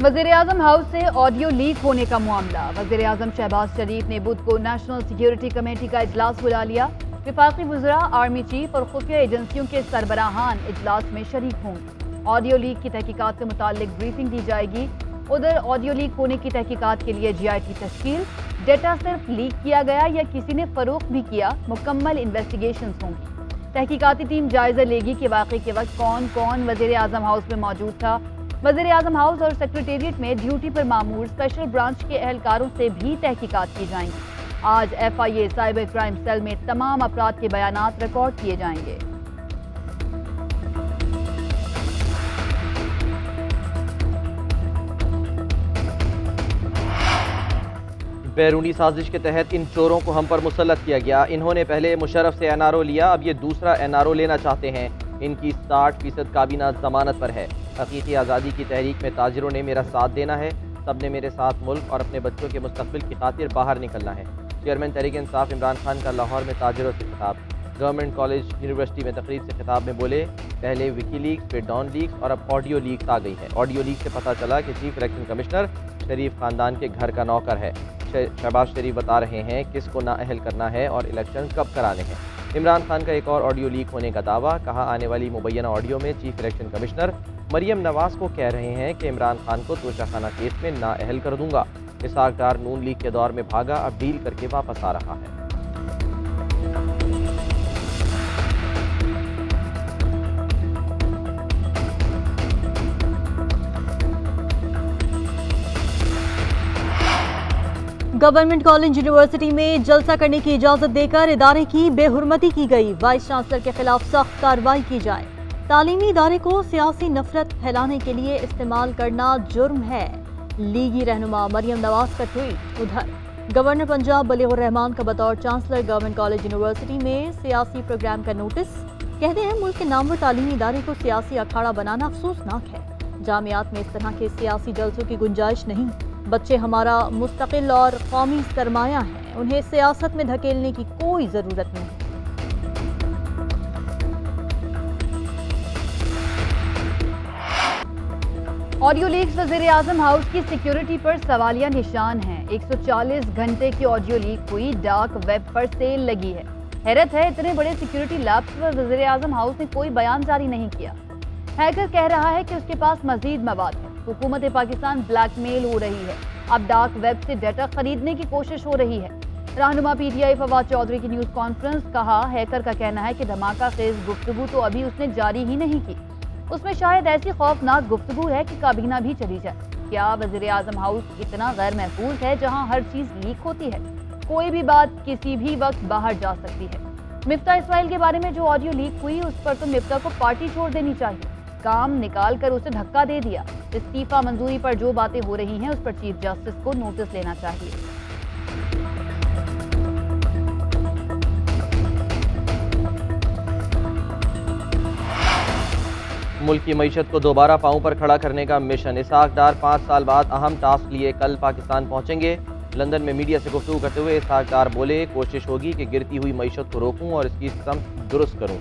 वज़ीर-ए-आज़म हाउस से audio leak होने का मामला। वज़ीर-ए-आज़म शहबाज शरीफ ने बुध को नेशनल सिक्योरिटी कमेटी का इजलास बुला लिया। वफाकी वज़रा, आर्मी चीफ और खुफिया एजेंसियों के सरबराहान इजलास में शरीक होंगे। ऑडियो लीक की तहकीकात से मुताल्लिक ब्रीफिंग दी जाएगी। उधर ऑडियो लीक होने की तहकीकात के लिए GIT तश्कील। डेटा सिर्फ लीक किया गया या किसी ने फरोख्त भी किया, मुकम्मल इन्वेस्टिगेशन होंगी। तहकीकाती टीम जायजा लेगी कि वाक़े के वक्त कौन कौन वज़ीर-ए-आज़म हाउस में मौजूद था। वज़ीर-ए-आज़म हाउस और सेक्रेटेरिएट में ड्यूटी पर मामूर स्पेशल ब्रांच के एहलकारों से भी तहकीकात की जाएंगी। आज FIA साइबर क्राइम सेल में तमाम अफराद के बयानात रिकॉर्ड किए जाएंगे। बैरूनी साजिश के तहत इन चोरों को हम पर मुसल्लत किया गया। इन्होंने पहले मुशर्रफ से NRO लिया, अब ये दूसरा NRO लेना चाहते हैं। इनकी 60% काबीना जमानत पर है। हकीकी आज़ादी की तहरीक में ताजिरों ने मेरा साथ देना है। सब ने मेरे साथ मुल्क और अपने बच्चों के मुस्तकबिल की खातिर बाहर निकलना है। चेयरमैन तहरीक इंसाफ इमरान खान का लाहौर में ताजिरों से खिताब। गवर्नमेंट कॉलेज यूनिवर्सिटी में तकरीब से खिताब में बोले, पहले विकी लीक्स, फिर डॉन लीक्स और अब ऑडियो लीक्स आ गई है। ऑडियो लीक से पता चला कि चीफ इलेक्शन कमिश्नर शरीफ खानदान के घर का नौकर है। शहबाज शरीफ बता रहे हैं किसको नाअहल करना है और इलेक्शन कब कराने हैं। इमरान खान का एक और ऑडियो लीक होने का दावा। कहा, आने वाली मुबैना ऑडियो में chief election commissioner Maryam Nawaz को कह रहे हैं कि इमरान खान को तोशाखाना केस में नाअहल कर दूंगा। इसहाक डार नून लीग के दौर में भागा, अब डील करके वापस आ रहा है। गवर्नमेंट कॉलेज यूनिवर्सिटी में जलसा करने की इजाजत देकर इदारे की बेहुरमती की गई। वाइस चांसलर के खिलाफ सख्त कार्रवाई की जाए। तालीमी इदारे को सियासी नफरत फैलाने के लिए इस्तेमाल करना जुर्म है। लीगी रहनुमा मरियम नवाज का ट्वीट। उधर गवर्नर पंजाब बलीगुर रहमान का बतौर चांसलर गवर्नमेंट कॉलेज यूनिवर्सिटी में सियासी प्रोग्राम का नोटिस। कहते हैं मुल्क के नामवर तालीमी इदारे को सियासी अखाड़ा बनाना अफसोसनाक है। जामियात में इस तरह के सियासी जलसों की गुंजाइश नहीं। बच्चे हमारा मुस्तकिल और कौमी सरमाया हैं, उन्हें सियासत में धकेलने की कोई जरूरत नहीं। ऑडियो लीक्स वज़ीर-ए-आज़म हाउस की सिक्योरिटी पर सवालिया निशान हैं। 140 घंटे की ऑडियो लीक हुई, डार्क वेब पर सेल लगी है। हैरत है, इतने बड़े सिक्योरिटी लैब्स पर वज़ीर-ए-आज़म हाउस ने कोई बयान जारी नहीं किया। हैकर कह रहा है कि उसके पास मजीद मवाद है। हुकूमत पाकिस्तान ब्लैकमेल हो रही है। अब डार्क वेब से डाटा खरीदने की कोशिश हो रही है। रहनुमा PTI फवाद चौधरी की न्यूज़ कॉन्फ्रेंस। कहा, हैकर का कहना है कि धमाका खेज गुफ्तगू तो अभी उसने जारी ही नहीं की। उसमें शायद ऐसी खौफनाक गुफ्तगू है कि काबीना भी चली जाए। क्या वज़ीर-ए-आज़म हाउस इतना गैर महफूज है जहां हर चीज़ लीक होती है? कोई भी बात किसी भी वक्त बाहर जा सकती है। मिफ्ता इस्माइल के बारे में जो ऑडियो लीक हुई, उस पर तो मिफ्ता को पार्टी छोड़ देनी चाहिए। काम निकाल कर उसे धक्का दे दिया। इस्तीफा मंजूरी पर जो बातें हो रही हैं, उस पर चीफ जस्टिस को नोटिस लेना चाहिए। मुल्क की मईशत को दोबारा पांव पर खड़ा करने का मिशन। इसहाक डार 5 साल बाद अहम टास्क लिए कल पाकिस्तान पहुंचेंगे। लंदन में मीडिया से गुफ्तगू करते हुए इसहाक डार बोले, कोशिश होगी कि गिरती हुई मईशत को रोकूं और इसकी समत दुरुस्त करूं।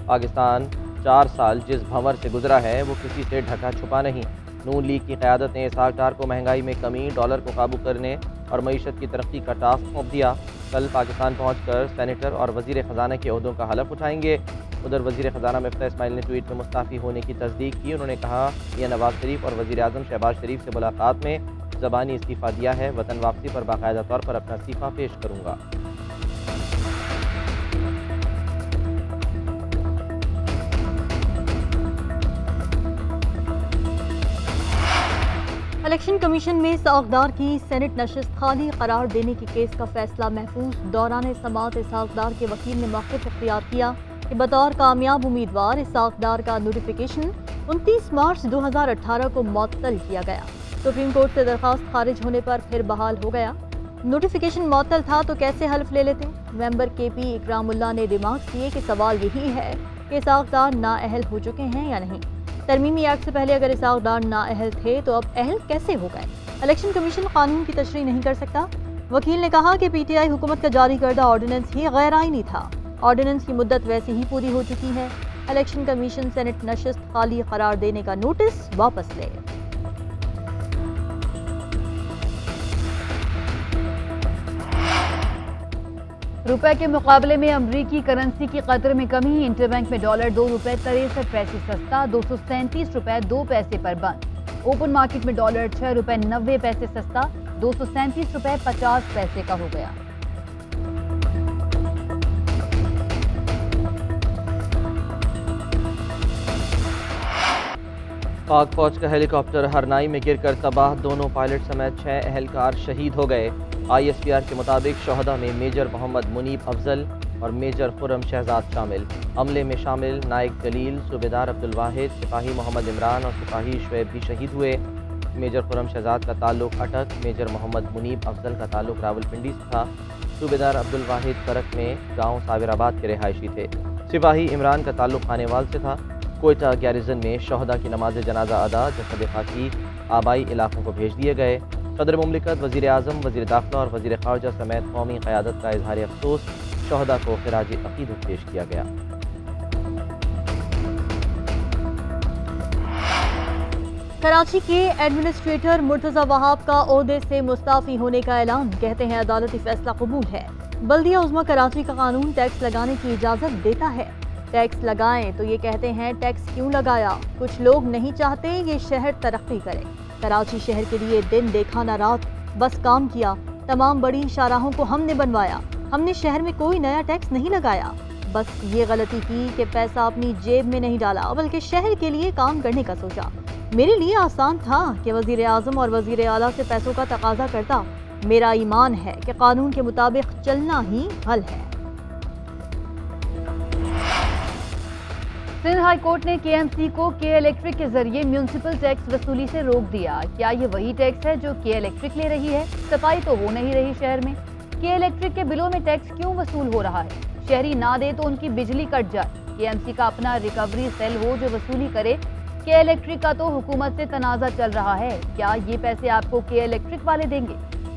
पाकिस्तान 4 साल जिस भंवर से गुजरा है वो किसी से ढका छुपा नहीं। नून लीग की क़यादत ने इसहाक डार को महंगाई में कमी, डॉलर को काबू करने और मईशत की तरक्की का टास्क सौंप दिया। कल पाकिस्तान पहुंचकर सेनेटर और वज़ीर ख़जाना के ओहदों का हलफ उठाएंगे। उधर वज़ीर ख़जाना मिफ्ता इस्माइल ने ट्वीट में मुस्ताफ़ी होने की तस्दीक की। उन्होंने कहा, यह नवाज शरीफ और वज़ीर-ए-आज़म शहबाज शरीफ से मुलाकात में ज़बानी इस्तीफ़ा दिया है। वतन वापसी पर बाकायदा तौर पर अपना इस्तीफ़ा पेश करूँगा। इलेक्शन कमीशन में इसहाक की सेनेट नशिस्त खाली करार देने की केस का फैसला महफूज। दौरान समाअत इसहाक के वकील ने मौक़िफ़ इख्तियार किया कि बतौर कामयाब उम्मीदवार इसहाक का नोटिफिकेशन 29 मार्च 2018 को मुअत्तल किया गया। सुप्रीम कोर्ट से दरख्वास्त खारिज होने पर फिर बहाल हो गया। नोटिफिकेशन मुअत्तल था तो कैसे हल्फ ले लेते? मेंबर KP इकरामुल्लाह ने रिमार्क्स दिए कि सवाल यही है कि इसहाक नाअहल हो चुके हैं या नहीं। तरमीमी एक्ट से पहले अगर इसहाक नाअहल थे तो अब अहल कैसे हो गए? इलेक्शन कमीशन कानून की तशरीह नहीं कर सकता। वकील ने कहा कि PTI हुकूमत का जारी करदा ऑर्डिनेंस ही गैर आईनी था। ऑर्डिनेंस की मुद्दत वैसे ही पूरी हो चुकी है। इलेक्शन कमीशन सेनेट नशिस्त खाली करार देने का नोटिस वापस ले। रुपए के मुकाबले में अमरीकी करेंसी की कदर में कमी। इंटरबैंक में डॉलर 2 रुपए 63 पैसे सस्ता, 237 रुपए 2 पैसे पर बंद। ओपन मार्केट में डॉलर 6 रुपए 90 पैसे सस्ता, 237 रुपए 50 पैसे का हो गया। पाक फौज का हेलीकॉप्टर हरनाई में गिरकर तबाह, दोनों पायलट समेत 6 अहलकार शहीद हो गए। ISPR के मुताबिक शहदा में मेजर मोहम्मद मुनीब अफजल और मेजर खुर्रम शहजाद शामिल। हमले में शामिल नायक जलील, सूबेदार अब्दुल वाहिद, सिपाही मोहम्मद इमरान और सिपाही शुएब भी शहीद हुए। मेजर खुर्रम शहजाद का ताल्लुक अटक, मेजर मोहम्मद मुनीब अफजल का ताल्लुक रावलपिंडी से था। सूबेदार अब्दुल वाहिद करक में गाँव साबिराबाद के रिहायशी थे। सिपाही इमरान का ताल्लुक खानेवाल से था। कोयटा गैरिजन में शहदा की नमाज जनाजा अदा, जसद खाकी आबाई इलाकों को भेज दिए गए। सदर मुमलिकत, वज़ीर आज़म, वज़ीर दाखिला और वज़ीर ख़ारजा समेत कौमी क़यादत का इज़हार अफसोस। शहदा को ख़िराज अक़ीदत पेश किया गया। कराची के एडमिनिस्ट्रेटर मुर्तज़ा वहाब का ओहदे से मुस्ताफ़ी होने का ऐलान। कहते हैं अदालती फैसला कबूल है। बल्दिया उज़्मा कराची का कानून टैक्स लगाने की इजाज़त देता है। टैक्स लगाएं तो ये कहते हैं टैक्स क्यों लगाया। कुछ लोग नहीं चाहते ये शहर तरक्की करे। कराची शहर के लिए दिन देखा ना रात, बस काम किया। तमाम बड़ी शाहराहों को हमने बनवाया। हमने शहर में कोई नया टैक्स नहीं लगाया। बस ये गलती की कि पैसा अपनी जेब में नहीं डाला, बल्कि शहर के लिए काम करने का सोचा। मेरे लिए आसान था कि वज़ीर आज़म और वज़ीर आला से पैसों का तकाजा करता। मेरा ईमान है कि कानून के मुताबिक चलना ही हल है। सिंध हाई कोर्ट ने KMC को के इलेक्ट्रिक के जरिए म्यूनिसिपल टैक्स वसूली से रोक दिया। क्या ये वही टैक्स है जो के इलेक्ट्रिक ले रही है? सफाई तो हो नहीं रही शहर में। के इलेक्ट्रिक के बिलों में टैक्स क्यों वसूल हो रहा है? शहरी ना दे तो उनकी बिजली कट जाए। KMC का अपना रिकवरी सेल हो जो वसूली करे। के इलेक्ट्रिक का तो हुकूमत से तनाज़ा चल रहा है। क्या ये पैसे आपको के इलेक्ट्रिक वाले देंगे?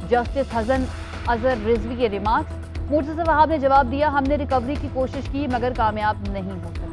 जस्टिस हसन अजहर रिजवी के रिमार्क्स। मुर्तज़ा वहाब ने जवाब दिया, हमने रिकवरी की कोशिश की मगर कामयाब नहीं हो सके।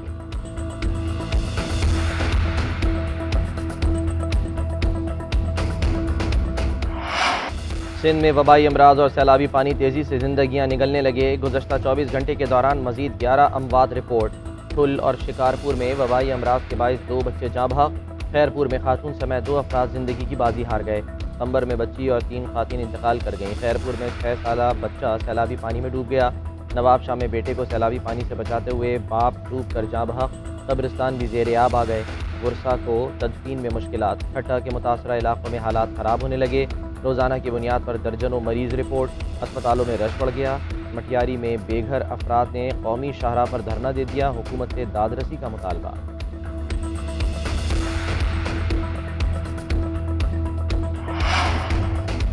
सिंध में वबाई अमराज और सैलाबी पानी तेज़ी से जिंदगियां निगलने लगे। गुज़श्ता 24 घंटे के दौरान मजीद 11 अमवात रिपोर्ट। ठुल और शिकारपुर में वबाई अमराज के बाइस 2 बच्चे जाँ बहक। खैरपुर में खातून समेत 2 अफराद जिंदगी की बाजी हार गए। अंबर में बच्ची और 3 खातून इंतकाल कर गईं। खैरपुर में 6 साला बच्चा सैलाबी पानी में डूब गया। नवाब शाह में बेटे को सैलाबी पानी से बचाते हुए बाप डूब कर जाँ बहक। कब्रिस्तान भी ज़ेर आब आ गए। गुरसा को तदफीन में मुश्किलात। ठट्टा के मुतासरा इलाकों में हालात ख़राब होने लगे। रोज़ाना की बुनियाद पर दर्जनों मरीज़ रिपोर्ट। अस्पतालों में रश बढ़ गया। मटियारी में बेघर अफराद ने कौमी शाहराह पर धरना दे दिया। हुकूमत से दादरसी का मुतालबा।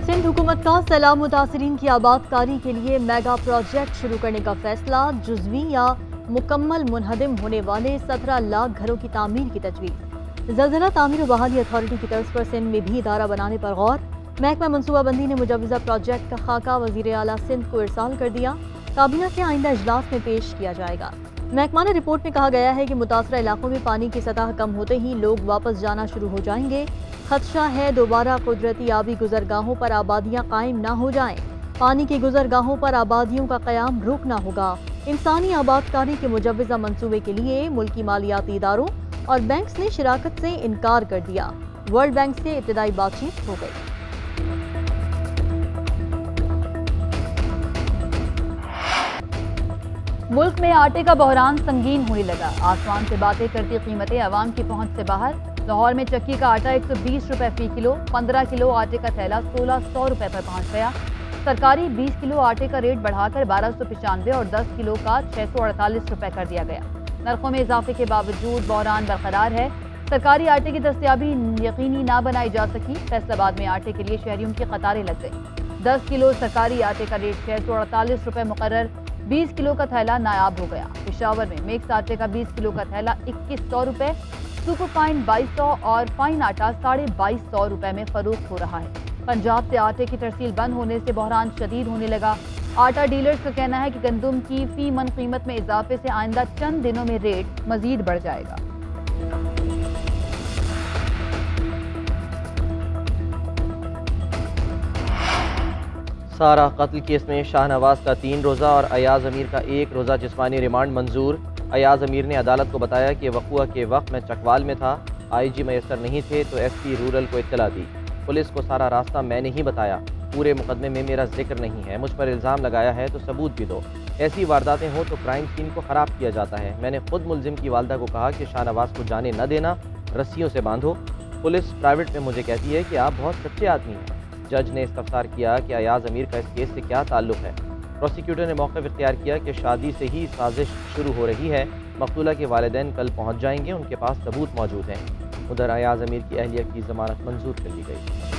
सिंध हुकूमत का सैलाब मुतासरीन की आबादकारी के लिए मेगा प्रोजेक्ट शुरू करने का फैसला। जुज़वी या मुकम्मल मुनहदिम होने वाले 17 लाख घरों की तामीर की तजवीज़। ज़लज़ला तामीर और बहाली अथॉरिटी की तर्ज पर सिंध में भी इदारा बनाने पर गौर। महकमा मनसूबाबंदी ने मुजवज़ा प्रोजेक्ट का खाका वज़ीर आला सिंध को इरसाल कर दिया। काबीना के आइंदा इजलास में पेश किया जाएगा। महकमा ने रिपोर्ट में कहा गया है कि मुतासरा इलाकों में पानी की सतह कम होते ही लोग वापस जाना शुरू हो जाएंगे। खदशा है दोबारा कुदरती आबी गुजरगाहों पर आबादियाँ कायम ना हो जाएं। पानी की गुजरगाहों पर आबादियों का क़याम रोकना होगा। इंसानी आबादकारी के मुजवज़ा मंसूबे के लिए मुल्की मालियाती इदारों और बैंक्स ने शिराकत से इनकार कर दिया। वर्ल्ड बैंक से इब्तदाई बातचीत हो गई। मुल्क में आटे का बहरान संगीन होने लगा। आसमान से बातें करती कीमतें आवाम की पहुंच से बाहर। लाहौर में चक्की का आटा 120 रुपए फी किलो। 15 किलो आटे का थैला 1600 रुपए पर पहुंच गया। सरकारी 20 किलो आटे का रेट बढ़ाकर 1295 और 10 किलो का 648 रुपए कर दिया गया। नरखों में इजाफे के बावजूद बहरान बरकरार है। सरकारी आटे की दस्तयाबी यकीनी ना बनाई जा सकी। फैसलाबाद में आटे के लिए शहरियों की कतारें लग गई। 10 किलो सरकारी आटे का रेट 648 रुपए मुकर्रर। 20 किलो का थैला नायाब हो गया। पेशावर में मिक्स आटे का 20 किलो का थैला 2100 रुपए, सुपर फाइन 2200 और फाइन आटा 2250 रुपए में फरोख्त हो रहा है। पंजाब से आटे की तरसील बंद होने से बहरान शदीद होने लगा। आटा डीलर्स का कहना है कि गंदुम की फी मन कीमत में इजाफे से आइंदा चंद दिनों में रेट मजीद बढ़ जाएगा। सारा कत्ल केस में शाहनवाज का 3 रोज़ा और अयाज अमीर का 1 रोज़ा जिस्मानी रिमांड मंजूर। अयाज अमीर ने अदालत को बताया कि वक़ुआ के वक्त मैं चकवाल में था, IG मैसर नहीं थे तो SP रूरल को इत्तला दी। पुलिस को सारा रास्ता मैंने ही बताया, पूरे मुकदमे में मेरा जिक्र नहीं है, मुझ पर इल्ज़ाम लगाया है तो सबूत भी दो। ऐसी वारदातें हों तो क्राइम सीन को ख़राब किया जाता है। मैंने खुद मुलजिम की वालदा को कहा कि शाहनवाज को जाने न देना, रस्सियों से बांधो। पुलिस प्राइवेट में मुझे कहती है कि आप बहुत सच्चे आदमी हैं। जज ने इस्तफसार किया कि अयाज अमीर का इस केस से क्या ताल्लुक़ है। प्रोसिक्यूटर ने मौक़िफ़ इख्तियार किया कि शादी से ही साजिश शुरू हो रही है। मक़तूला के वालिदैन कल पहुँच जाएंगे, उनके पास सबूत मौजूद हैं। उधर अयाज अमीर की अहलिया की ज़मानत मंजूर कर ली गई।